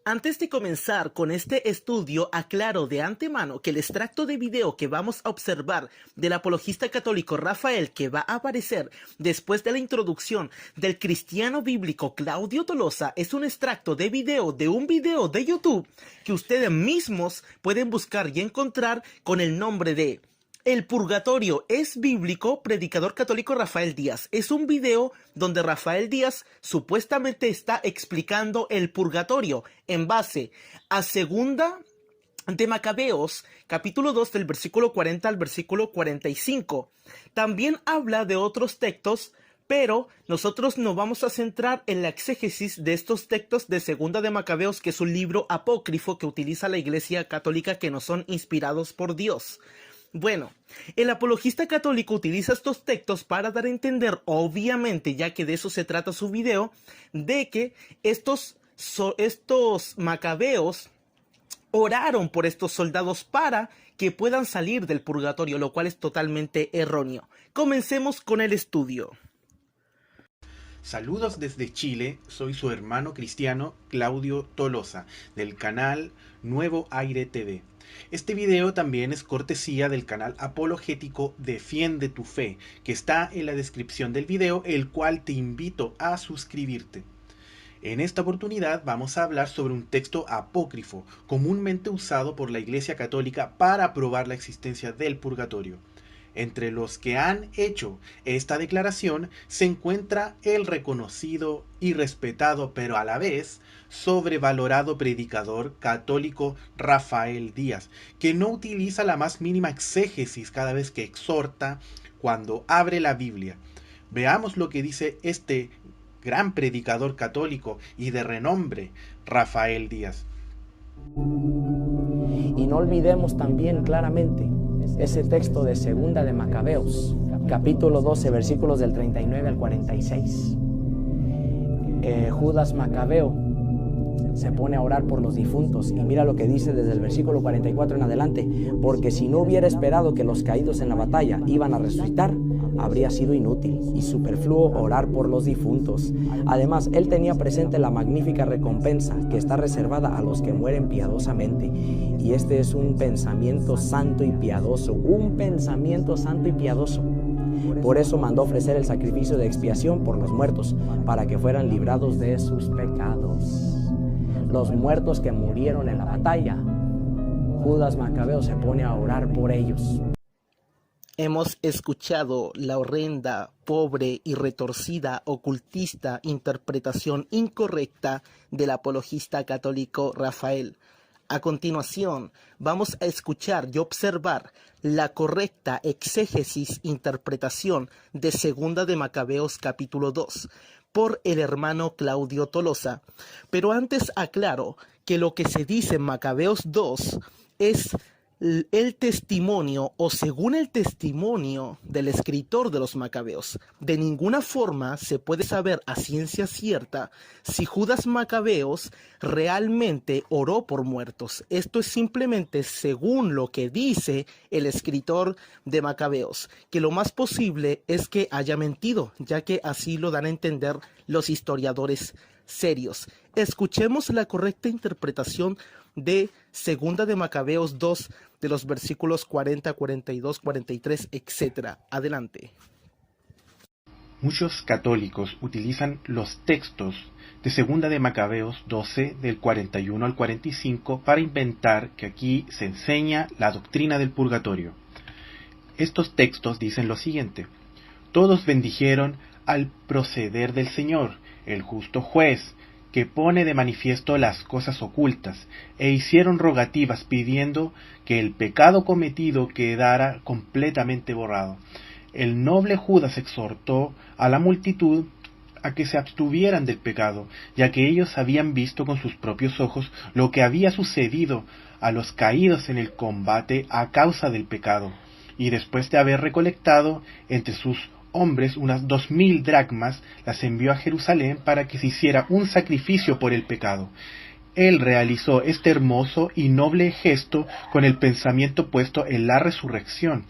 Antes de comenzar con este estudio, aclaro de antemano que el extracto de video que vamos a observar del apologista católico Rafael, que va a aparecer después de la introducción del cristiano bíblico Claudio Tolosa, es un extracto de video de un video de YouTube que ustedes mismos pueden buscar y encontrar con el nombre de El Purgatorio es Bíblico, predicador católico Rafael Díaz. Es un video donde Rafael Díaz supuestamente está explicando el purgatorio en base a Segunda de Macabeos, capítulo 2 del versículo 40 al versículo 45. También habla de otros textos, pero nosotros nos vamos a centrar en la exégesis de estos textos de Segunda de Macabeos, que es un libro apócrifo que utiliza la Iglesia Católica, que no son inspirados por Dios. Bueno, el apologista católico utiliza estos textos para dar a entender, obviamente, ya que de eso se trata su video, de que estos macabeos oraron por estos soldados para que puedan salir del purgatorio, lo cual es totalmente erróneo. Comencemos con el estudio. Saludos desde Chile, soy su hermano cristiano Claudio Tolosa, del canal Nuevo Aire TV. Este video también es cortesía del canal apologético Defiende tu Fe, que está en la descripción del video, el cual te invito a suscribirte. En esta oportunidad vamos a hablar sobre un texto apócrifo, comúnmente usado por la Iglesia Católica para probar la existencia del purgatorio. Entre los que han hecho esta declaración se encuentra el reconocido y respetado, pero a la vez sobrevalorado predicador católico Rafael Díaz, que no utiliza la más mínima exégesis cada vez que exhorta cuando abre la Biblia. Veamos lo que dice este gran predicador católico y de renombre, Rafael Díaz. Y no olvidemos también claramente ese texto de Segunda de Macabeos, capítulo 12, versículos del 39 al 46. Judas Macabeo se pone a orar por los difuntos y mira lo que dice desde el versículo 44 en adelante: porque si no hubiera esperado que los caídos en la batalla iban a resucitar, habría sido inútil y superfluo orar por los difuntos. Además, él tenía presente la magnífica recompensa que está reservada a los que mueren piadosamente. Y este es un pensamiento santo y piadoso, un pensamiento santo y piadoso. Por eso mandó ofrecer el sacrificio de expiación por los muertos, para que fueran librados de sus pecados. Los muertos que murieron en la batalla, Judas Macabeo se pone a orar por ellos. Hemos escuchado la horrenda, pobre y retorcida, ocultista interpretación incorrecta del apologista católico Rafael. A continuación, vamos a escuchar y observar la correcta exégesis interpretación de Segunda de Macabeos capítulo 2 por el hermano Claudio Tolosa. Pero antes aclaro que lo que se dice en Macabeos 2 es el testimonio, o según el testimonio del escritor de los Macabeos. De ninguna forma se puede saber a ciencia cierta si Judas Macabeos realmente oró por muertos. Esto es simplemente según lo que dice el escritor de Macabeos, que lo más posible es que haya mentido, ya que así lo dan a entender los historiadores serios. Escuchemos la correcta interpretación de Segunda de Macabeos 2, de los versículos 40, 42, 43, etc. Adelante. Muchos católicos utilizan los textos de Segunda de Macabeos 12, del 41 al 45, para inventar que aquí se enseña la doctrina del purgatorio. Estos textos dicen lo siguiente: todos bendijeron al proceder del Señor, el justo juez, que pone de manifiesto las cosas ocultas, e hicieron rogativas pidiendo que el pecado cometido quedara completamente borrado. El noble Judas exhortó a la multitud a que se abstuvieran del pecado, ya que ellos habían visto con sus propios ojos lo que había sucedido a los caídos en el combate a causa del pecado, y después de haber recolectado entre sus hombres unas 2000 dracmas, las envió a Jerusalén para que se hiciera un sacrificio por el pecado. Él realizó este hermoso y noble gesto con el pensamiento puesto en la resurrección,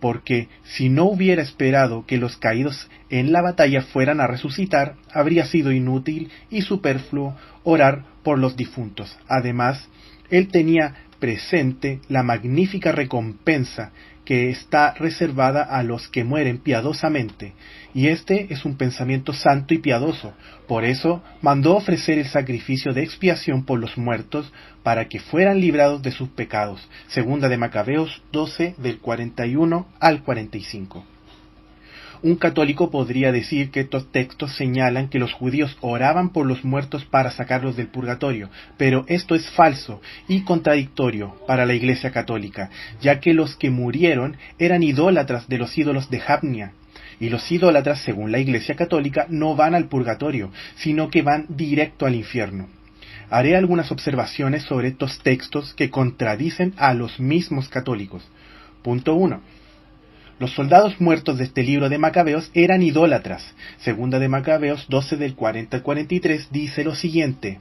porque si no hubiera esperado que los caídos en la batalla fueran a resucitar, habría sido inútil y superfluo orar por los difuntos. Además, él tenía presente la magnífica recompensa que está reservada a los que mueren piadosamente, y este es un pensamiento santo y piadoso. Por eso mandó ofrecer el sacrificio de expiación por los muertos, para que fueran librados de sus pecados. Segunda de Macabeos 12, del 41 al 45. Un católico podría decir que estos textos señalan que los judíos oraban por los muertos para sacarlos del purgatorio, pero esto es falso y contradictorio para la Iglesia católica, ya que los que murieron eran idólatras de los ídolos de Jabnia, y los idólatras, según la Iglesia católica, no van al purgatorio, sino que van directo al infierno. Haré algunas observaciones sobre estos textos que contradicen a los mismos católicos. Punto 1. Los soldados muertos de este libro de Macabeos eran idólatras. Segunda de Macabeos 12 del 40 al 43 dice lo siguiente: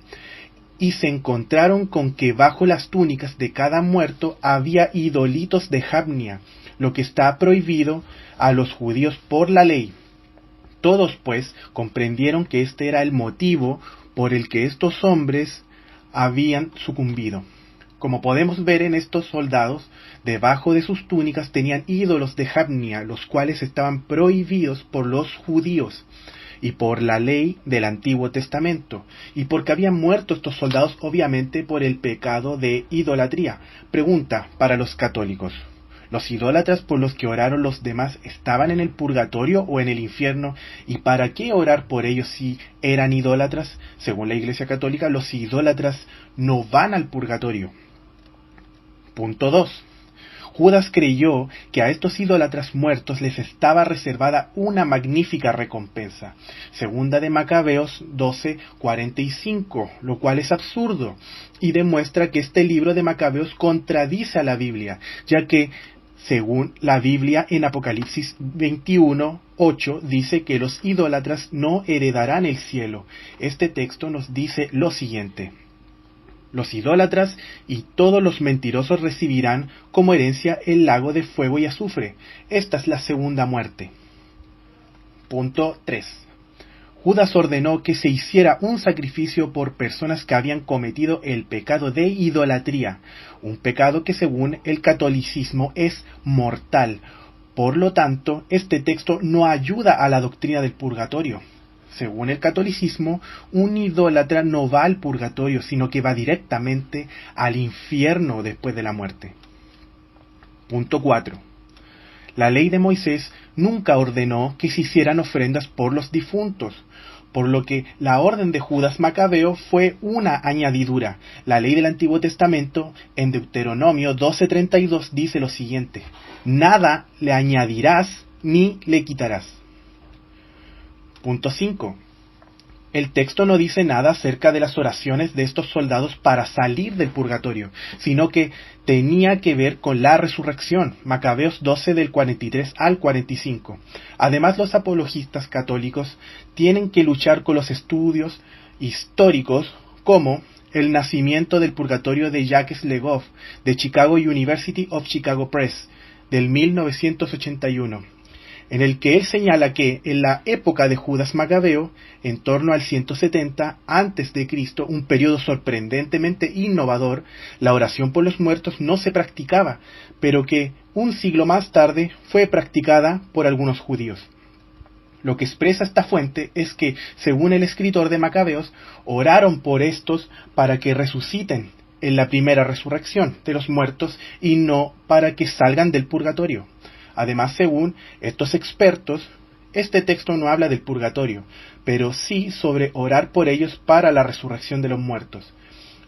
y se encontraron con que bajo las túnicas de cada muerto había idolitos de Jabnia, lo que está prohibido a los judíos por la ley. Todos pues comprendieron que este era el motivo por el que estos hombres habían sucumbido. Como podemos ver en estos soldados, debajo de sus túnicas tenían ídolos de Jabnia, los cuales estaban prohibidos por los judíos y por la ley del Antiguo Testamento, y porque habían muerto estos soldados obviamente por el pecado de idolatría. Pregunta para los católicos: ¿los idólatras por los que oraron los demás estaban en el purgatorio o en el infierno? ¿Y para qué orar por ellos si eran idólatras? Según la Iglesia católica, los idólatras no van al purgatorio. Punto 2. Judas creyó que a estos idólatras muertos les estaba reservada una magnífica recompensa. Segunda de Macabeos 12:45, lo cual es absurdo y demuestra que este libro de Macabeos contradice a la Biblia, ya que según la Biblia en Apocalipsis 21:8 dice que los idólatras no heredarán el cielo. Este texto nos dice lo siguiente: los idólatras y todos los mentirosos recibirán como herencia el lago de fuego y azufre. Esta es la segunda muerte. Punto 3. Judas ordenó que se hiciera un sacrificio por personas que habían cometido el pecado de idolatría, un pecado que según el catolicismo es mortal. Por lo tanto, este texto no ayuda a la doctrina del purgatorio. Según el catolicismo, un idólatra no va al purgatorio, sino que va directamente al infierno después de la muerte. Punto 4. La ley de Moisés nunca ordenó que se hicieran ofrendas por los difuntos, por lo que la orden de Judas Macabeo fue una añadidura. La ley del Antiguo Testamento, en Deuteronomio 12:32, dice lo siguiente: nada le añadirás ni le quitarás. Punto 5. El texto no dice nada acerca de las oraciones de estos soldados para salir del purgatorio, sino que tenía que ver con la resurrección. Macabeos 12 del 43 al 45. Además, los apologistas católicos tienen que luchar con los estudios históricos como el nacimiento del purgatorio de Jacques Legoff, de Chicago University of Chicago Press, del 1981. En el que él señala que en la época de Judas Macabeo, en torno al 170 a.C., un periodo sorprendentemente innovador, la oración por los muertos no se practicaba, pero que un siglo más tarde fue practicada por algunos judíos. Lo que expresa esta fuente es que, según el escritor de Macabeos, oraron por estos para que resuciten en la primera resurrección de los muertos y no para que salgan del purgatorio. Además, según estos expertos, este texto no habla del purgatorio, pero sí sobre orar por ellos para la resurrección de los muertos,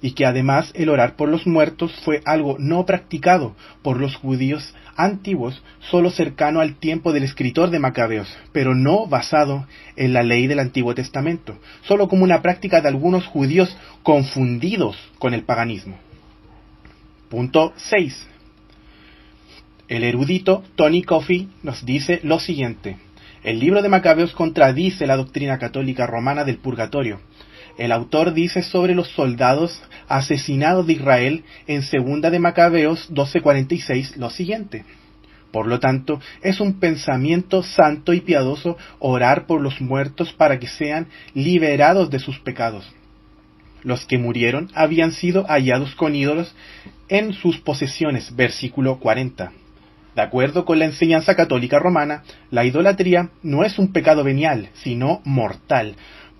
y que además el orar por los muertos fue algo no practicado por los judíos antiguos, solo cercano al tiempo del escritor de Macabeos, pero no basado en la ley del Antiguo Testamento, solo como una práctica de algunos judíos confundidos con el paganismo. Punto 6. El erudito Tony Coffey nos dice lo siguiente: el libro de Macabeos contradice la doctrina católica romana del purgatorio. El autor dice sobre los soldados asesinados de Israel en Segunda de Macabeos 12:46 lo siguiente: Por lo tanto, es un pensamiento santo y piadoso orar por los muertos para que sean liberados de sus pecados. Los que murieron habían sido hallados con ídolos en sus posesiones, versículo 40. De acuerdo con la enseñanza católica romana, la idolatría no es un pecado venial, sino mortal,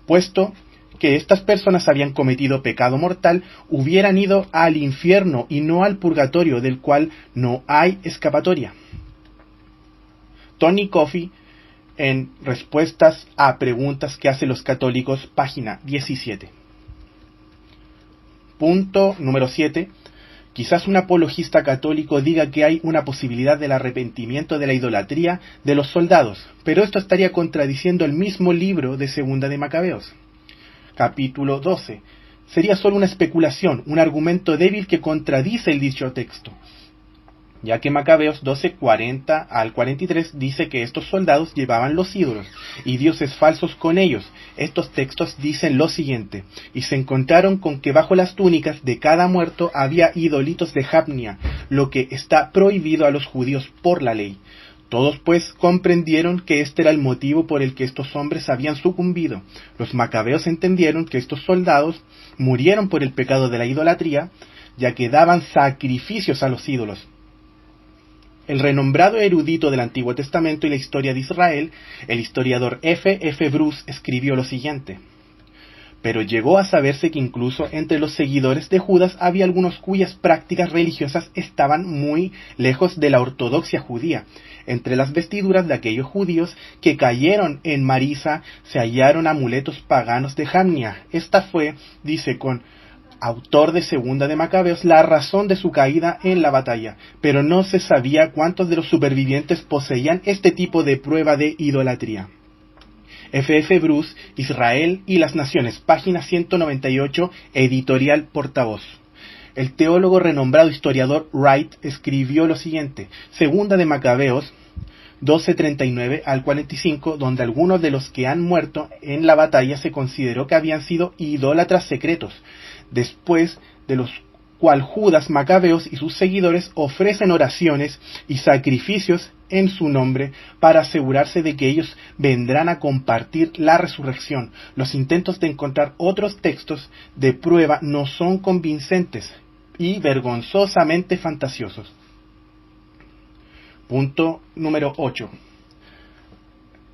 puesto que estas personas habían cometido pecado mortal, hubieran ido al infierno y no al purgatorio, del cual no hay escapatoria. Tony Coffey, en Respuestas a preguntas que hacen los católicos, página 17. Punto número 7. Quizás un apologista católico diga que hay una posibilidad del arrepentimiento de la idolatría de los soldados, pero esto estaría contradiciendo el mismo libro de Segunda de Macabeos. Capítulo 12. Sería solo una especulación, un argumento débil que contradice el dicho texto, ya que Macabeos 12, 40 al 43 dice que estos soldados llevaban los ídolos y dioses falsos con ellos. Estos textos dicen lo siguiente: y se encontraron con que bajo las túnicas de cada muerto había idolitos de Japnia, lo que está prohibido a los judíos por la ley. Todos pues comprendieron que este era el motivo por el que estos hombres habían sucumbido. Los macabeos entendieron que estos soldados murieron por el pecado de la idolatría, ya que daban sacrificios a los ídolos. El renombrado erudito del Antiguo Testamento y la historia de Israel, el historiador F. Bruce, escribió lo siguiente: pero llegó a saberse que incluso entre los seguidores de Judas había algunos cuyas prácticas religiosas estaban muy lejos de la ortodoxia judía. Entre las vestiduras de aquellos judíos que cayeron en Marisa se hallaron amuletos paganos de Jamnia. Esta fue, dice con autor de Segunda de Macabeos, la razón de su caída en la batalla, pero no se sabía cuántos de los supervivientes poseían este tipo de prueba de idolatría. F. Bruce, Israel y las Naciones, página 198, editorial Portavoz. El teólogo renombrado historiador Wright escribió lo siguiente: Segunda de Macabeos 12:39 al 45, donde algunos de los que han muerto en la batalla se consideró que habían sido idólatras secretos, después de los cual Judas Macabeos y sus seguidores ofrecen oraciones y sacrificios en su nombre para asegurarse de que ellos vendrán a compartir la resurrección. Los intentos de encontrar otros textos de prueba no son convincentes y vergonzosamente fantasiosos. Punto número 8.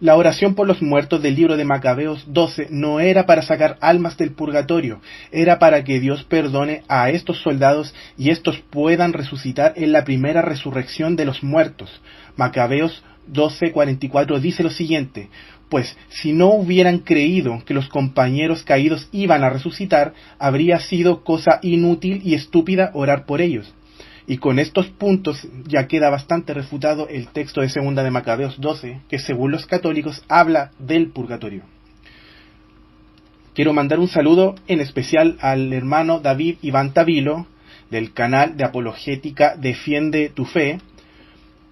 La oración por los muertos del libro de Macabeos 12 no era para sacar almas del purgatorio, era para que Dios perdone a estos soldados y estos puedan resucitar en la primera resurrección de los muertos. Macabeos 12:44 dice lo siguiente: pues si no hubieran creído que los compañeros caídos iban a resucitar, habría sido cosa inútil y estúpida orar por ellos. Y con estos puntos ya queda bastante refutado el texto de Segunda de Macabeos 12, que según los católicos habla del purgatorio. Quiero mandar un saludo en especial al hermano David Iván Tavilo, del canal de apologética Defiende tu Fe,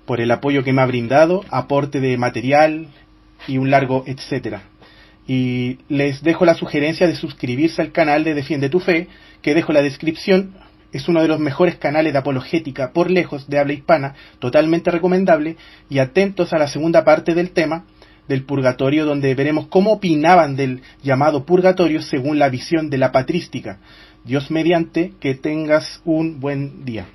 por el apoyo que me ha brindado, aporte de material y un largo etcétera. Y les dejo la sugerencia de suscribirse al canal de Defiende tu Fe, que dejo en la descripción. Es uno de los mejores canales de apologética por lejos de habla hispana, totalmente recomendable, y atentos a la segunda parte del tema del purgatorio, donde veremos cómo opinaban del llamado purgatorio según la visión de la patrística. Dios mediante, que tengas un buen día.